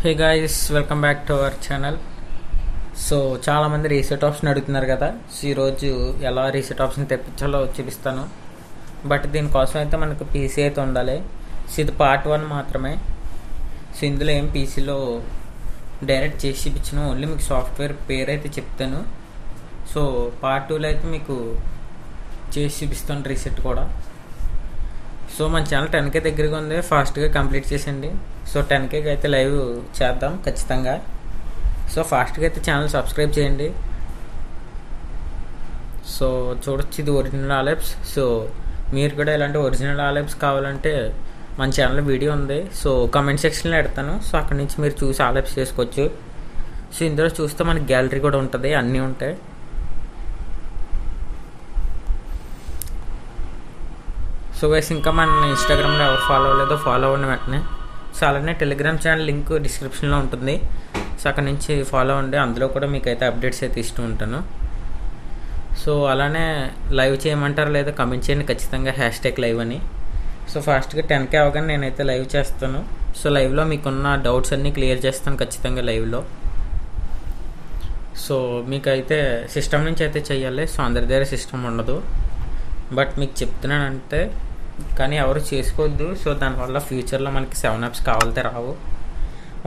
Hey guys, welcome back to our channel. So చాలామంది reset option అడుగుతున్నారు కదా. So ఈరోజు ఎలా రీసెట్ ఆప్షన్ తెప్పించాలో చూపిస్తాను. బట్ దీనికోసం అయితే మనకు పీసీ అయితే ఉండాలి. సో ఇది పార్ట్ 1 మాత్రమే. సో ఇందులో ఏం పీసీలో డైరెక్ట్ చేసి చూపించను, ఓన్లీ మీకు సాఫ్ట్వేర్ పేరు అయితే చెప్తాను. సో పార్ట్ 2లో అయితే మీకు చేసి చూపిస్తాను రీసెట్ కూడా. సో మన ఛానల్ 10K దగ్గరగా ఉంది, ఫాస్ట్గా కంప్లీట్ చేసేయండి. సో 10Kకి అయితే లైవ్ చేద్దాం ఖచ్చితంగా. సో ఫాస్ట్గా అయితే ఛానల్ సబ్స్క్రైబ్ చేయండి. సో చూడొచ్చు, ఇది ఒరిజినల్ ఆలెప్స్. సో మీరు కూడా ఇలాంటి ఒరిజినల్ ఆలెప్స్ కావాలంటే మన ఛానల్ వీడియో ఉంది. సో కమెంట్ సెక్షన్లో పెడతాను. సో అక్కడి నుంచి మీరు చూసి ఆలెప్స్ చేసుకోవచ్చు. సో ఇందులో చూస్తే మనకి గ్యాలరీ కూడా ఉంటుంది, అన్నీ ఉంటాయి. సో గైస్, ఇంకా మన ఇన్స్టాగ్రామ్లో ఎవరు ఫాలో అవ్వలేదో ఫాలో అవ్వండి వెంటనే. సో అలానే టెలిగ్రామ్ ఛానల్ లింక్ డిస్క్రిప్షన్లో ఉంటుంది. సో అక్కడ నుంచి ఫాలో అవ్వండి, అందులో కూడా మీకు అయితే అప్డేట్స్ అయితే ఇస్తూ ఉంటాను. సో అలానే లైవ్ చేయమంటారు లేదా కమెంట్ చేయండి ఖచ్చితంగా, #లైవ్ అని. సో ఫాస్ట్గా 10K అవగానే నేనైతే లైవ్ చేస్తాను. సో లైవ్లో మీకున్న డౌట్స్ అన్నీ క్లియర్ చేస్తాను ఖచ్చితంగా లైవ్లో. సో మీకైతే సిస్టమ్ నుంచి అయితే చెయ్యాలి. సో అందరి దగ్గర సిస్టమ్ ఉండదు, బట్ మీకు చెప్తున్నానంటే కానీ ఎవరు చేసుకోవద్దు. సో దానివల్ల ఫ్యూచర్లో మనకి 7 యాప్స్ కావాలితే రావు.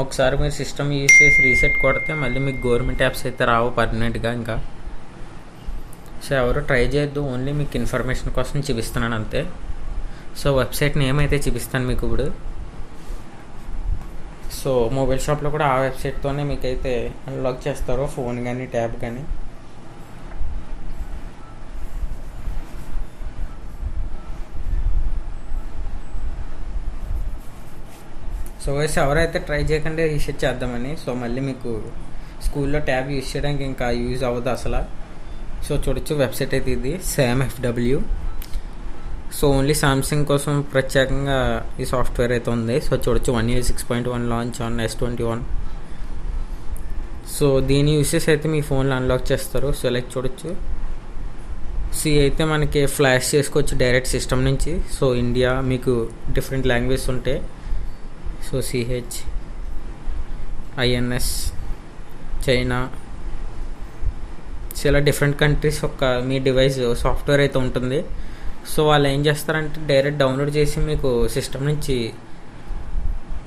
ఒకసారి మీరు సిస్టమ్ యూజ్ చేసి రీసెట్ కొడితే మళ్ళీ మీకు గవర్నమెంట్ యాప్స్ అయితే రావు పర్మనెంట్గా ఇంకా. సో ఎవరు ట్రై చేయొద్దు, ఓన్లీ మీకు ఇన్ఫర్మేషన్ కోసం చూపిస్తున్నాను అంతే. సో వెబ్సైట్ నేమ్ అయితే చూపిస్తాను మీకు ఇప్పుడు. సో మొబైల్ షాప్లో కూడా ఆ వెబ్సైట్తోనే మీకైతే అన్లాక్ చేస్తారు, ఫోన్ కానీ ట్యాబ్ కానీ. సో వైస్ ఎవరైతే ట్రై చేయకండి రీసెట్ చేద్దామని. సో మళ్ళీ మీకు స్కూల్లో ట్యాబ్ యూజ్ చేయడానికి ఇంకా యూజ్ అవ్వదు అసలు. సో చూడొచ్చు, వెబ్సైట్ అయితే ఇది SamFW. సో ఓన్లీ సామ్సంగ్ కోసం ప్రత్యేకంగా ఈ సాఫ్ట్వేర్ అయితే ఉంది. సో చూడొచ్చు, 1.6.1 లాంచ్ ఆన్ S21. సో దీని యూసెస్ అయితే మీ ఫోన్లో అన్లాక్ చేస్తారు. సో లైక్ చూడొచ్చు, అయితే మనకి ఫ్లాష్ చేసుకోవచ్చు డైరెక్ట్ సిస్టమ్ నుంచి. సో ఇండియా మీకు డిఫరెంట్ లాంగ్వేజ్ ఉంటాయి. So CH, INS, China, so ఇలా డిఫరెంట్ కంట్రీస్ ఒక మీ డివైస్ సాఫ్ట్వేర్ అయితే ఉంటుంది. సో వాళ్ళు ఏం చేస్తారంటే డైరెక్ట్ డౌన్లోడ్ చేసి మీకు సిస్టమ్ నుంచి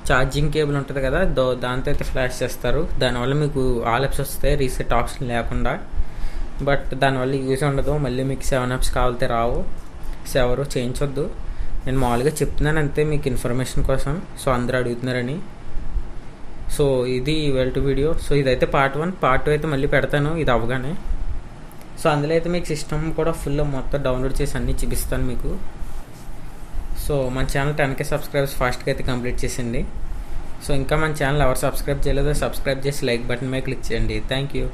ఛార్జింగ్ కేబుల్ ఉంటుంది కదా, దాంతో అయితే ఫ్లాష్ చేస్తారు. దానివల్ల మీకు ఆల్ యాప్స్ వస్తాయి రీసెట్ ఆప్షన్ లేకుండా. బట్ దానివల్ల యూజ్ ఉండదు, మళ్ళీ మీకు 7 యాప్స్ కావాలితే రావు. సో ఎవరు చేయించొద్దు, నేను మామూలుగా చెప్తున్నాను అంతే మీకు ఇన్ఫర్మేషన్ కోసం. సో అందరూ అడుగుతున్నారని. సో ఇది ఇవాల్టి వీడియో. సో ఇదైతే పార్ట్ 1. పార్ట్ 2 అయితే మళ్ళీ పెడతాను ఇది అవ్వగానే. సో అందులో అయితే మీకు సిస్టమ్ కూడా ఫుల్ మొత్తం డౌన్లోడ్ చేసి అన్నీ చూపిస్తాను మీకు. సో మన ఛానల్ 10K సబ్స్క్రైబర్స్ ఫాస్ట్గా అయితే కంప్లీట్ చేసింది. సో ఇంకా మన ఛానల్ ఎవరు సబ్స్క్రైబ్ చేయలేదో సబ్స్క్రైబ్ చేసి లైక్ బటన్ మీద క్లిక్ చేయండి. Thank you.